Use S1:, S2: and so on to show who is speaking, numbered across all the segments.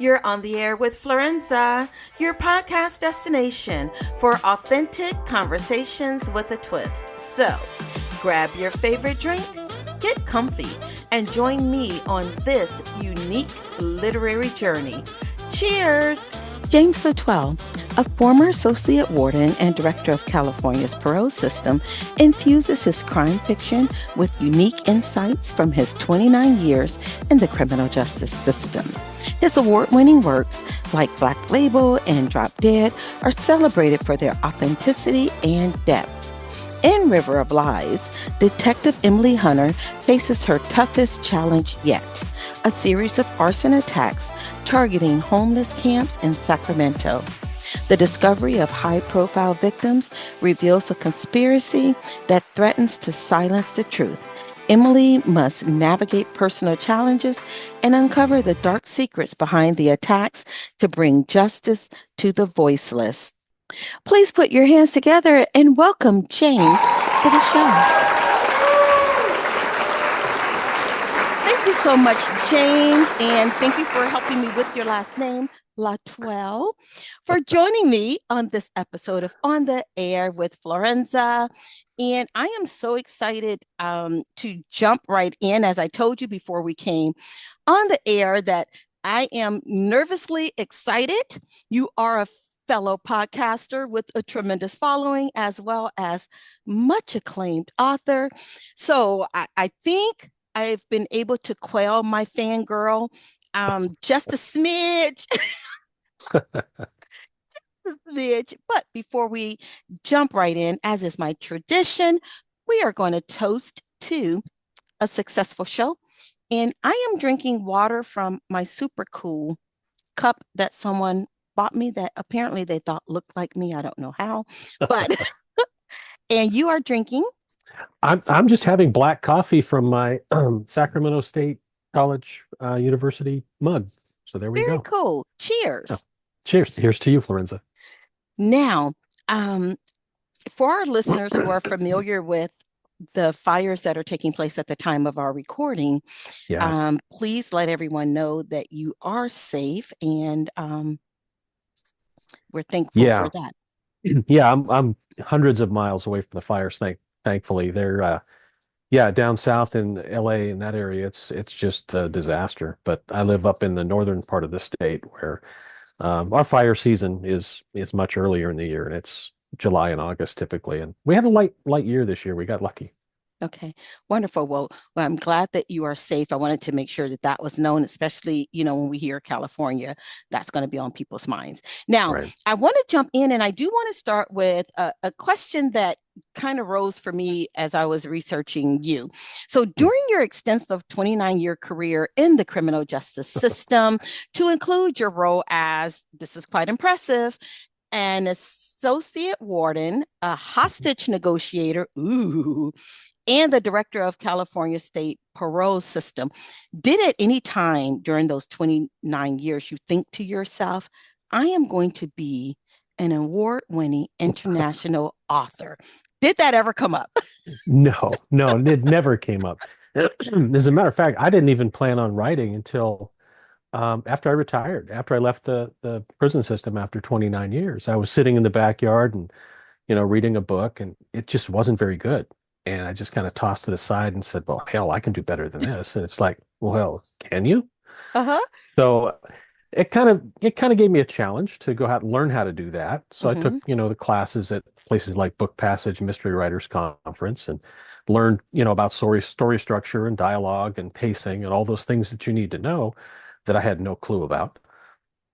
S1: You're on the air with Florenza, your podcast destination for authentic conversations with a twist. So, grab your favorite drink, get comfy, and join me on this unique literary journey. Cheers! James Lutwell, a former associate warden and director of California's parole system, infuses his crime fiction with unique insights from his 29 years in the criminal justice system. His award-winning works, like Black Label and Drop Dead, are celebrated for their authenticity and depth. In River of Lies, Detective Emily Hunter faces her toughest challenge yet, a series of arson attacks targeting homeless camps in Sacramento. The discovery of high-profile victims reveals a conspiracy that threatens to silence the truth. Emily must navigate personal challenges and uncover the dark secrets behind the attacks to bring justice to the voiceless. Please put your hands together and welcome James to the show. Thank you so much, James, and thank you for helping me with your last name, Lutwell, for joining me on this episode of On the Air with Florenza. And I am so excited to jump right in, as I told you before we came on the air, that I am nervously excited. You are a fellow podcaster with a tremendous following, as well as much acclaimed author. So I think I've been able to quell my fangirl just a smidge. But before we jump right in, as is my tradition, we are going to toast to a successful show. And I am drinking water from my super cool cup that someone bought me that apparently they thought looked like me. I don't know how, but and you are drinking?
S2: I'm just having black coffee from my Sacramento State College University mug. So there we
S1: Very
S2: go.
S1: cool. Cheers.
S2: Oh, cheers. Here's to you, Florenza.
S1: Now, for our listeners who are familiar with the fires that are taking place at the time of our recording, please let everyone know that you are safe, and we're thankful for that.
S2: Yeah, I'm hundreds of miles away from the fires. Thankfully, they're down south in LA in that area. It's just a disaster. But I live up in the northern part of the state where our fire season is much earlier in the year, and it's July and August typically. And we had a light year this year. We got lucky.
S1: Okay, wonderful. Well, I'm glad that you are safe. I wanted to make sure that that was known, especially, when we hear California, that's going to be on people's minds. Now, right. I want to jump in, and I do want to start with a question that kind of rose for me as I was researching you. So during your extensive 29-year career in the criminal justice system, to include your role as, this is quite impressive, an associate warden, a hostage negotiator, and the director of California State Parole System, did at any time during those 29 years you think to yourself, I am going to be an award-winning international author? Did that ever come up?
S2: No, it never came up. As a matter of fact, I didn't even plan on writing until after I retired, after I left the prison system after 29 years. I was sitting in the backyard and, reading a book, and it just wasn't very good. And I just kind of tossed it aside and said, well, hell, I can do better than this. And it's like, well, can you?
S1: Uh-huh.
S2: So it kind of gave me a challenge to go out and learn how to do that. So I took, the classes at places like Book Passage Mystery Writers Conference, and learned, about story structure and dialogue and pacing and all those things that you need to know that I had no clue about,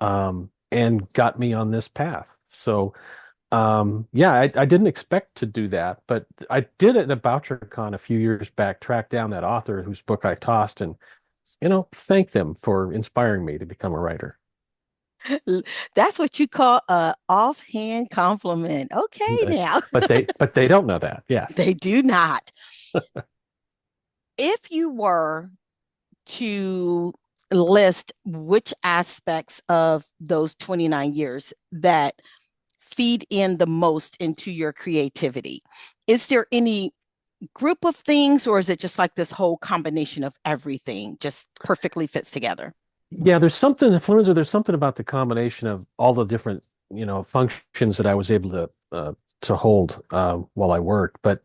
S2: and got me on this path. So I didn't expect to do that, but I did it at BoucherCon a few years back, track down that author whose book I tossed, and, thank them for inspiring me to become a writer.
S1: That's what you call a offhand compliment. Okay, now.
S2: But they don't know that. Yes.
S1: They do not. If you were to list which aspects of those 29 years that feed in the most into your creativity, is there any group of things, or is it just like this whole combination of everything just perfectly fits together?
S2: Yeah, there's something, Florenza, there's something about the combination of all the different, functions that I was able to hold while I worked. But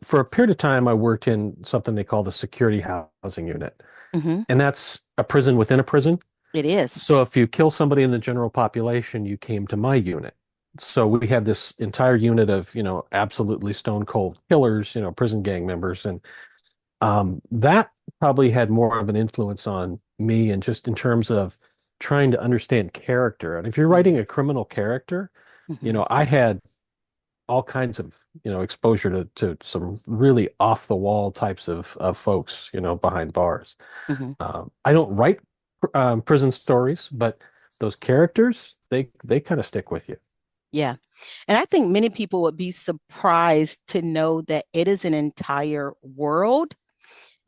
S2: for a period of time, I worked in something they call the security housing unit,
S1: Hmm.
S2: and that's a prison within a prison.
S1: It is.
S2: So if you kill somebody in the general population, you came to my unit. So we had this entire unit of, absolutely stone cold killers, prison gang members, and that probably had more of an influence on me, and just in terms of trying to understand character. And if you're writing a criminal character,
S1: Hmm.
S2: I had all kinds of, exposure to some really off the wall types of folks, behind bars.
S1: Hmm.
S2: I don't write prison stories, but those characters, they kind of stick with you.
S1: Yeah. And I think many people would be surprised to know that it is an entire world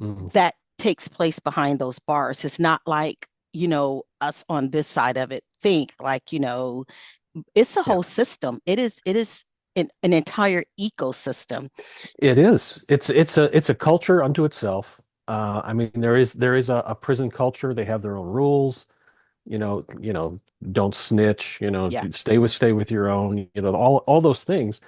S2: Mhm.
S1: that takes place behind those bars. It's not like, us on this side of it think like, it's a
S2: Yeah,
S1: whole system. It is an entire ecosystem.
S2: it is. It's a culture unto itself. I mean, there is a prison culture. They have their own rules. Don't snitch.
S1: Yeah.
S2: Stay with your own. All those things.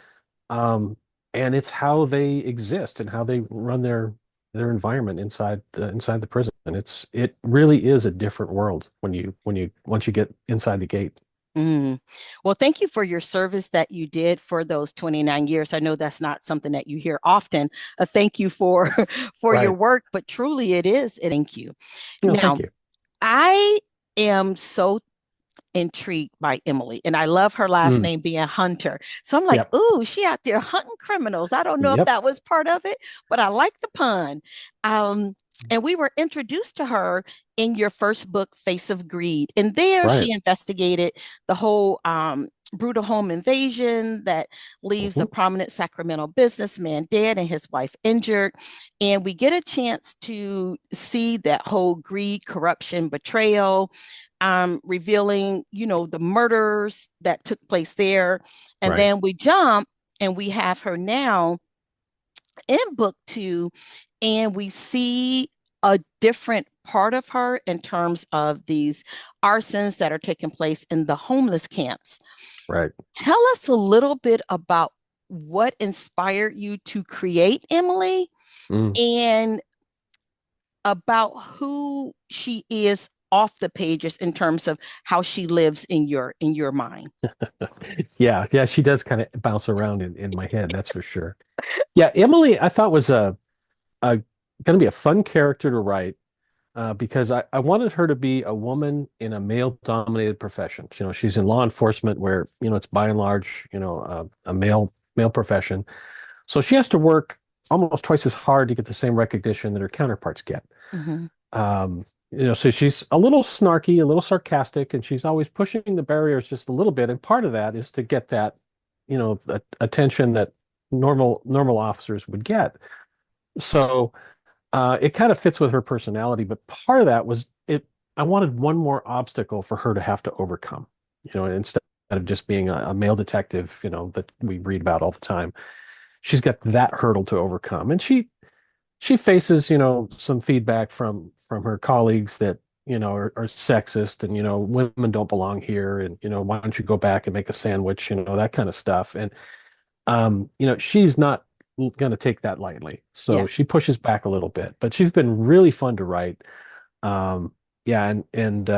S2: Um, and it's how they exist and how they run their environment inside the prison. And it really is a different world once you get inside the gate.
S1: Mm. Well, thank you for your service that you did for those 29 years. I know that's not something that you hear often. Thank you for for your
S2: Right.
S1: work, but truly it is. Thank you.
S2: No, thank
S1: Now,
S2: you.
S1: I am so intrigued by Emily, and I love her last
S2: Mm,
S1: name being Hunter. So I'm like,
S2: yep.
S1: ooh, she out there hunting criminals. I don't know if
S2: Yep.
S1: that was part of it, but I like the pun. Um, and we were introduced to her in your first book, Face of Greed. And there
S2: Right.
S1: she investigated the whole brutal home invasion that leaves a
S2: Mhm.
S1: prominent Sacramento businessman dead and his wife injured. And we get a chance to see that whole greed, corruption, betrayal, revealing, the murders that took place there. And
S2: Right.
S1: then we jump and we have her now in book two, and we see a different part of her in terms of these arsons that are taking place in the homeless camps.
S2: Right.
S1: Tell us a little bit about what inspired you to create Emily
S2: Mm.
S1: and about who she is off the pages in terms of how she lives in your mind.
S2: Yeah. Yeah. She does kind of bounce around in my head. That's for sure. Yeah. Emily, I thought was a going to be a fun character to write. Because I wanted her to be a woman in a male-dominated profession. She's in law enforcement where, it's by and large, a male profession. So she has to work almost twice as hard to get the same recognition that her counterparts get.
S1: Mm-hmm.
S2: So she's a little snarky, a little sarcastic, and she's always pushing the barriers just a little bit. And part of that is to get that, attention that normal officers would get. So it kind of fits with her personality, but part of that was it. I wanted one more obstacle for her to have to overcome, instead of just being a male detective, that we read about all the time. She's got that hurdle to overcome, and she faces, some feedback from her colleagues that, are sexist, and, women don't belong here, and, why don't you go back and make a sandwich, that kind of stuff. And she's not going to take that lightly. So
S1: Yeah.
S2: she pushes back a little bit, but she's been really fun to write. Yeah, and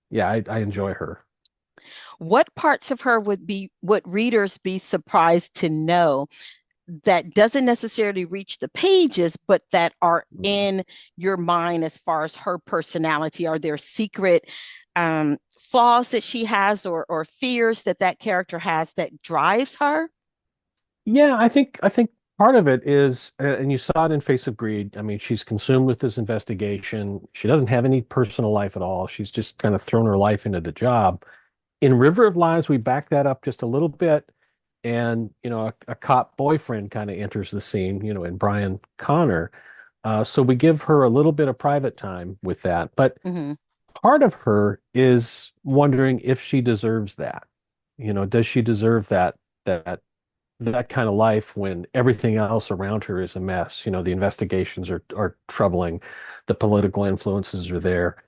S2: yeah, I enjoy her.
S1: What parts of her would readers be surprised to know that doesn't necessarily reach the pages, but that are in your mind as far as her personality? Are there secret flaws that she has, or fears that that character has that drives her?
S2: Yeah, I think part of it is, and you saw it in Face of Greed. I mean, she's consumed with this investigation. She doesn't have any personal life at all. She's just kind of thrown her life into the job. In River of Lies, we back that up just a little bit, and a cop boyfriend kind of enters the scene, in Brian Connor. So we give her a little bit of private time with that, but
S1: Mm-hmm.
S2: part of her is wondering if she deserves that. Does she deserve that that kind of life when everything else around her is a mess? The investigations are troubling, the political influences are there.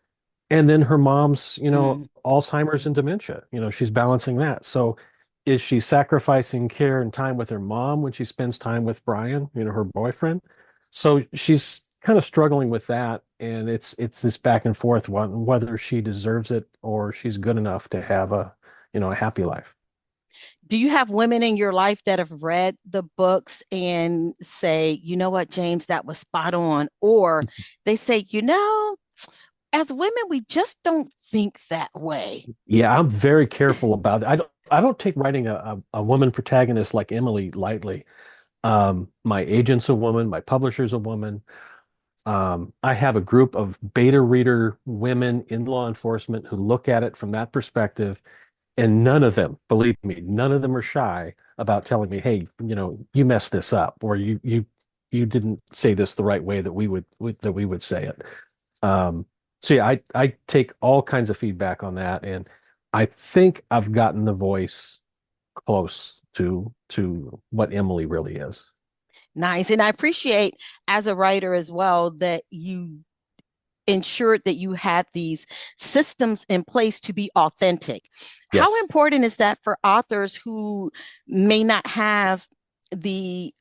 S2: And then her mom's,
S1: Mm.
S2: Alzheimer's and dementia. She's balancing that. So is she sacrificing care and time with her mom when she spends time with Brian, her boyfriend? So she's kind of struggling with that. And it's this back and forth one, whether she deserves it or she's good enough to have a happy life.
S1: Do you have women in your life that have read the books and say, you know what, James, that was spot on? Or they say, as women, we just don't think that way.
S2: Yeah, I'm very careful about it. I don't take writing a woman protagonist like Emily lightly. My agent's a woman, my publisher's a woman. I have a group of beta reader women in law enforcement who look at it from that perspective, and none of them, believe me, none of them are shy about telling me, "Hey, you messed this up, or you didn't say this the right way that we would say it." Um, so yeah, I take all kinds of feedback on that, and I think I've gotten the voice close to what Emily really is.
S1: Nice. And I appreciate as a writer as well that you ensured that you had these systems in place to be authentic. How
S2: Yes.
S1: important is that for authors who may not have the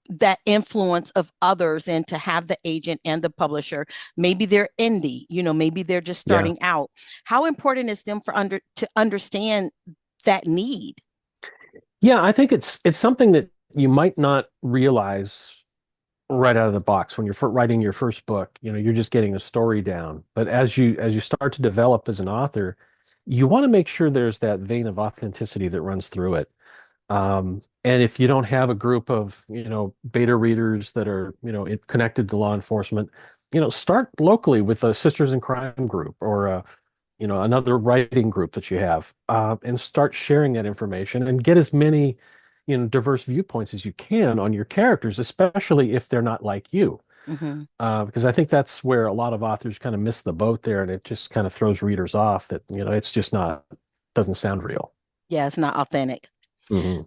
S1: that influence of others and to have the agent and the publisher? Maybe they're indie, maybe they're just
S2: Yeah.
S1: starting out. How important is them to understand that need?
S2: Yeah, I think it's something that you might not realize right out of the box when you're writing your first book. You're just getting a story down. But as you start to develop as an author, you want to make sure there's that vein of authenticity that runs through it. And if you don't have a group of, beta readers that are, connected to law enforcement, start locally with a Sisters in Crime group or another writing group that you have, and start sharing that information and get as many, diverse viewpoints as you can on your characters, especially if they're not like you.
S1: Mm-hmm.
S2: Because I think that's where a lot of authors kind of miss the boat there, and it just kind of throws readers off that, it's just not, doesn't sound real.
S1: Yeah, it's not authentic.
S2: Mhm.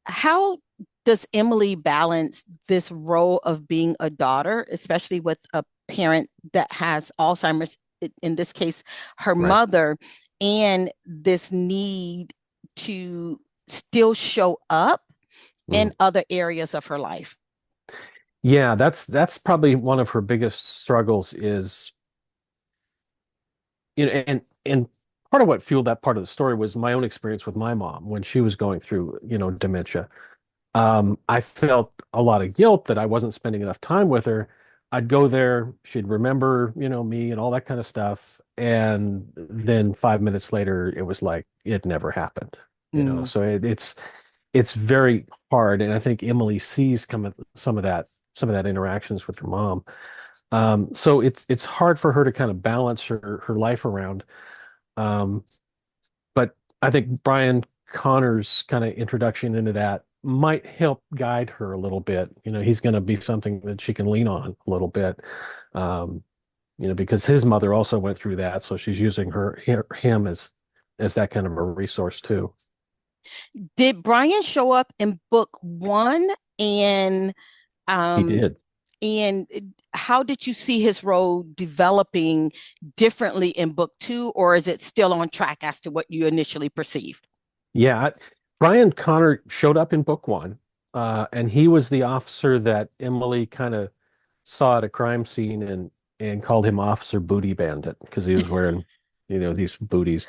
S1: How does Emily balance this role of being a daughter, especially with a parent that has Alzheimer's, in this case, her
S2: Right.
S1: mother, and this need to still show up in
S2: Mm.
S1: other areas of her life?
S2: Yeah, that's probably one of her biggest struggles is, and part of what fueled that part of the story was my own experience with my mom when she was going through, dementia. I felt a lot of guilt that I wasn't spending enough time with her. I'd go there, she'd remember, me and all that kind of stuff. And then 5 minutes later, it was like it never happened.
S1: Mm.
S2: So it's very hard. And I think Emily sees some of that interactions with her mom. So it's hard for her to kind of balance her life around. Um, but I think Brian Connor's kind of introduction into that might help guide her a little bit. He's going to be something that she can lean on a little bit. Um, because his mother also went through that, so she's using him as that kind of a resource too.
S1: Did Brian show up in book one? And
S2: He
S1: um,
S2: did.
S1: and how did you see his role developing differently in book two, or is it still on track as to what you initially perceived?
S2: Yeah, Brian Connor showed up in book one, and he was the officer that Emily kind of saw at a crime scene and called him Officer Booty Bandit because he was wearing, these booties.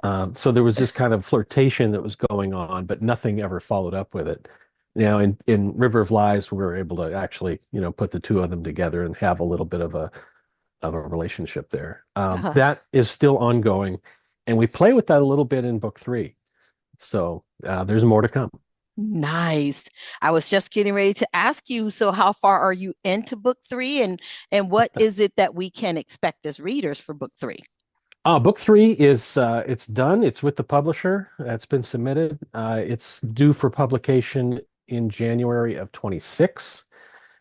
S2: So there was this kind of flirtation that was going on, but nothing ever followed up with it. Now, in River of Lies, we were able to actually, put the two of them together and have a little bit of a relationship there.
S1: Uh,
S2: That is still ongoing, and we play with that a little bit in book three. So there's more to come.
S1: nice. I was just getting ready to ask you, so how far are you into book three, and what is it that we can expect as readers for book three?
S2: Book three is it's done. It's with the publisher. It's been submitted. It's due for publication in January of 26.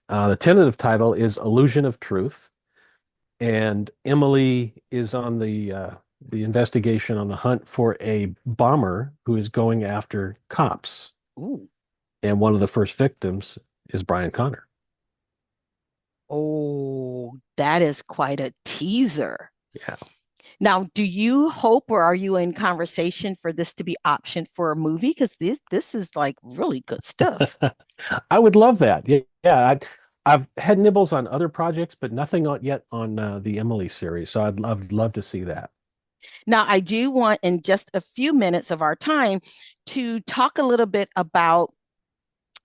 S2: The tentative title is Illusion of Truth, and Emily is on the investigation on the hunt for a bomber who is going after cops,
S1: Ooh.
S2: and one of the first victims is Brian Connor.
S1: Oh, that is quite a teaser.
S2: Yeah.
S1: Now, do you hope or are you in conversation for this to be optioned for a movie? Because this is like really good stuff.
S2: I would love that. Yeah, yeah. I've had nibbles on other projects, but nothing yet on the Emily series. So I'd love to see that.
S1: Now, I do want in just a few minutes of our time to talk a little bit about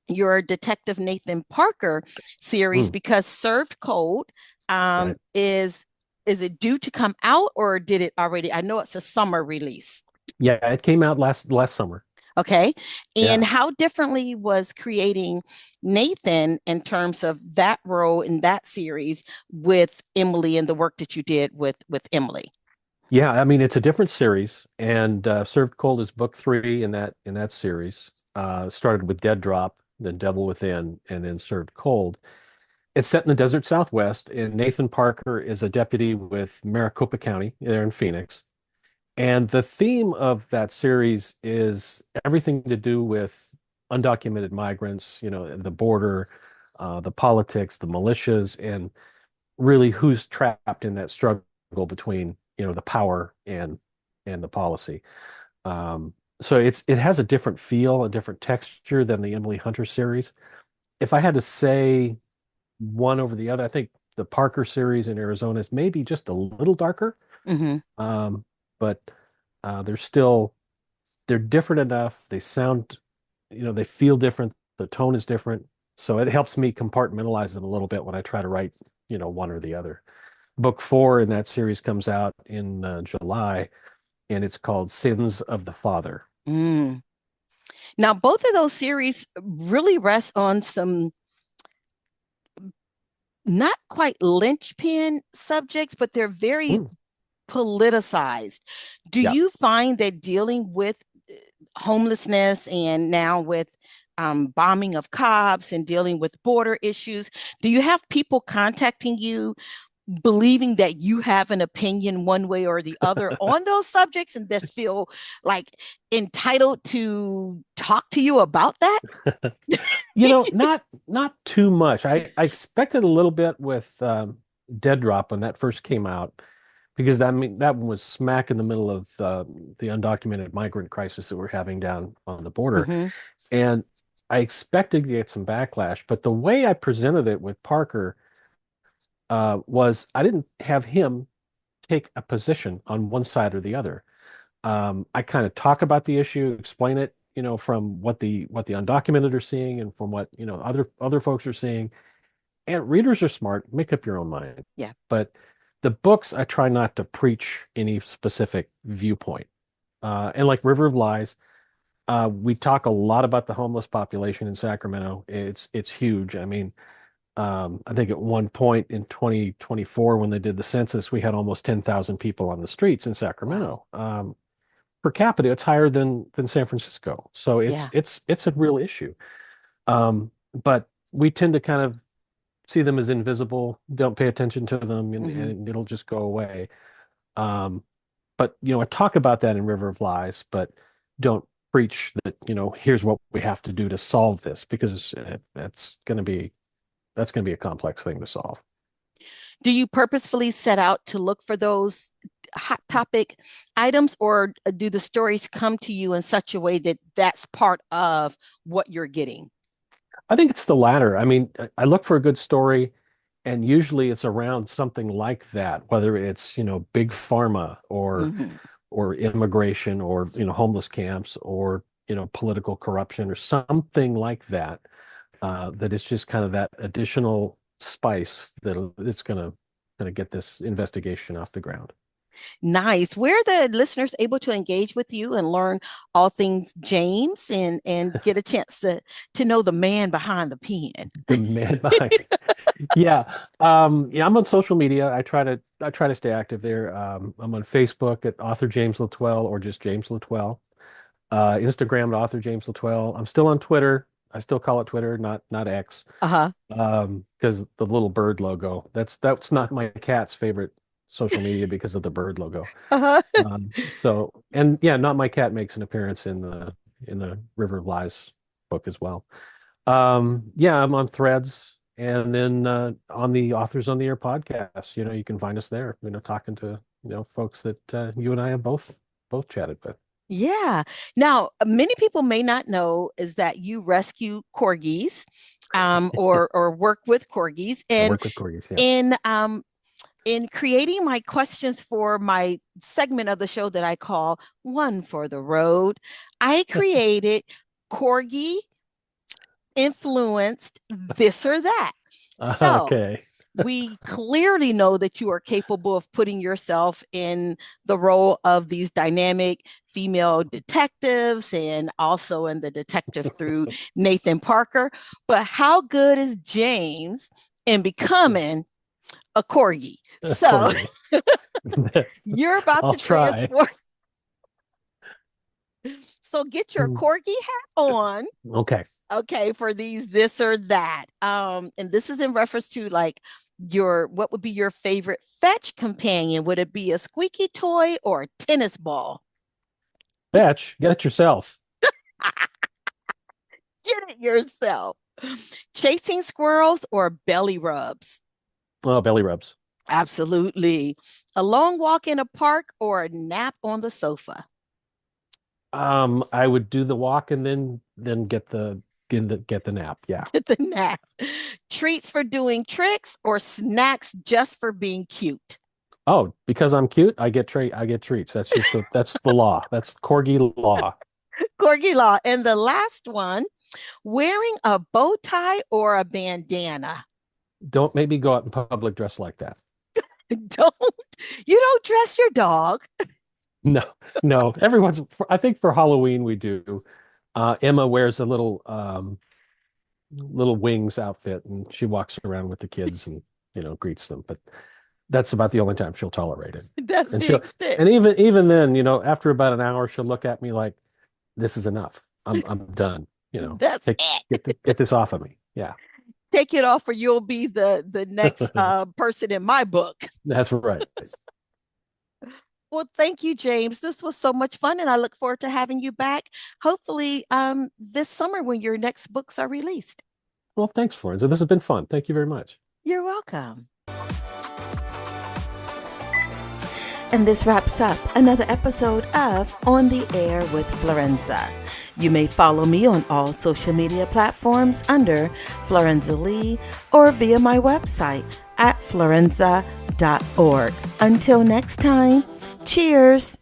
S1: your Detective Nathan Parker series
S2: Mm,
S1: because Served Cold
S2: right.
S1: is it due to come out or did it already? I know it's a summer release.
S2: Yeah, it came out last summer.
S1: Okay. And
S2: Yeah.
S1: how differently was creating Nathan in terms of that role in that series with Emily and the work that you did with Emily?
S2: Yeah, I mean it's a different series, and Served Cold is book three in that series. Started with Dead Drop, then Devil Within, and then Served Cold. It's set in the desert Southwest, and Nathan Parker is a deputy with Maricopa County there in Phoenix. And the theme of that series is everything to do with undocumented migrants, the border, the politics, the militias, and really who's trapped in that struggle between, the power and the policy. So it has a different feel, a different texture than the Emily Hunter series. If I had to say one over the other, I think the Parker series in Arizona is maybe just a little darker.
S1: Mm-hmm.
S2: Um, but they're different enough. They sound, they feel different. The tone is different. So it helps me compartmentalize them a little bit when I try to write, one or the other. Book four in that series comes out in July, and it's called Sins of the Father.
S1: Mm. Now, both of those series really rest on some not quite linchpin subjects, but they're very
S2: Mm,
S1: politicized. Do
S2: yeah.
S1: you find that dealing with homelessness and now with bombing of cops and dealing with border issues, do you have people contacting you believing that you have an opinion one way or the other on those subjects and just feel like entitled to talk to you about that?
S2: Not too much. I expected a little bit with Dead Drop when that first came out, because that one was smack in the middle of the undocumented migrant crisis that we're having down on the border,
S1: Mm-hmm.
S2: and I expected to get some backlash. But the way I presented it with Parker was I didn't have him take a position on one side or the other. I kind of talk about the issue, explain it, from what the undocumented are seeing and from what, other folks are seeing. And readers are smart, make up your own mind.
S1: Yeah.
S2: But the books, I try not to preach any specific viewpoint. And like River of Lies, we talk a lot about the homeless population in Sacramento. It's huge. I mean, I think at one point in 2024, when they did the census, we had almost 10,000 people on the streets in
S1: Wow.
S2: Sacramento. Per capita, it's higher than San Francisco. So it's
S1: Yeah.
S2: it's it's a real issue. But we tend to kind of see them as invisible, don't pay attention to them, and,
S1: Mm-hmm.
S2: and it'll just go away. Um, but I talk about that in River of Lies, but don't preach that, here's what we have to do to solve this, because that's going to be a complex thing to solve.
S1: Do you purposefully set out to look for those hot topic items, or do the stories come to you in such a way that that's part of what you're getting?
S2: I think it's the latter. I mean, I look for a good story, and usually it's around something like that, whether it's, big pharma
S1: Mm-hmm.
S2: or immigration or, homeless camps or, political corruption or something like that. That it's just kind of that additional spice that it's gonna get this investigation off the ground.
S1: Nice. Where are the listeners able to engage with you and learn all things James and get a chance to know the man behind the pen?
S2: The man behind. Yeah. Yeah, I'm on social media. I try to stay active there. I'm on Facebook at author James Latwell or just James Latwell. Instagram at author James Latwell. I'm still on Twitter. I still call it Twitter, not X.
S1: Uh-huh.
S2: Because the little bird logo. That's not my cat's favorite social media because of the bird logo.
S1: Uh-huh.
S2: And yeah, Not My Cat makes an appearance in the River of Lies book as well. Yeah, I'm on Threads, and then on the Authors on the Air podcast. You can find us there. Talking to folks that you and I have both chatted with.
S1: Yeah. Now, many people may not know is that you rescue corgis, or work with corgis,
S2: I
S1: and
S2: work with corgis, yeah.
S1: in creating my questions for my segment of the show that I call One for the Road, I created corgi influenced this or that. So
S2: Okay.
S1: we clearly know that you are capable of putting yourself in the role of these dynamic female detectives and also in the detective through Nathan Parker. But how good is James in becoming a corgi? So
S2: Corgi.
S1: you're about
S2: I'll
S1: to
S2: try.
S1: transform. So get your corgi hat on.
S2: Okay.
S1: Okay, for these this or that. And this is in reference to like what would be your favorite fetch companion? Would it be a squeaky toy or a tennis ball?
S2: Fetch, get it yourself.
S1: Get it yourself. Chasing squirrels or belly rubs?
S2: Oh, belly rubs.
S1: Absolutely. A long walk in a park or a nap on the sofa?
S2: I would do the walk and then get the nap. Yeah.
S1: The nap. Treats for doing tricks or snacks just for being cute?
S2: Oh, because I'm cute, I get treats. That's the law. That's corgi law.
S1: Corgi law. And the last one, wearing a bow tie or a bandana?
S2: Don't make me go out in public dressed like that.
S1: Don't you don't dress your dog?
S2: No, no. I think for Halloween we do. Emma wears a little wings outfit and she walks around with the kids and greets them. But that's about the only time she'll tolerate it.
S1: That's
S2: And
S1: the
S2: she'll
S1: extent.
S2: and even then, after about an hour, she'll look at me like, "This is enough. I'm done.
S1: That's it.
S2: Get this off of me." Yeah,
S1: Take it off, or you'll be the next person in my book.
S2: that's right.
S1: Well, thank you, James. This was so much fun, and I look forward to having you back. Hopefully, this summer when your next books are released.
S2: Well, thanks, Florenza. This has been fun. Thank you very much.
S1: You're welcome. And this wraps up another episode of On the Air with Florenza. You may follow me on all social media platforms under Florenza Lee or via my website at florenza.org. Until next time, cheers.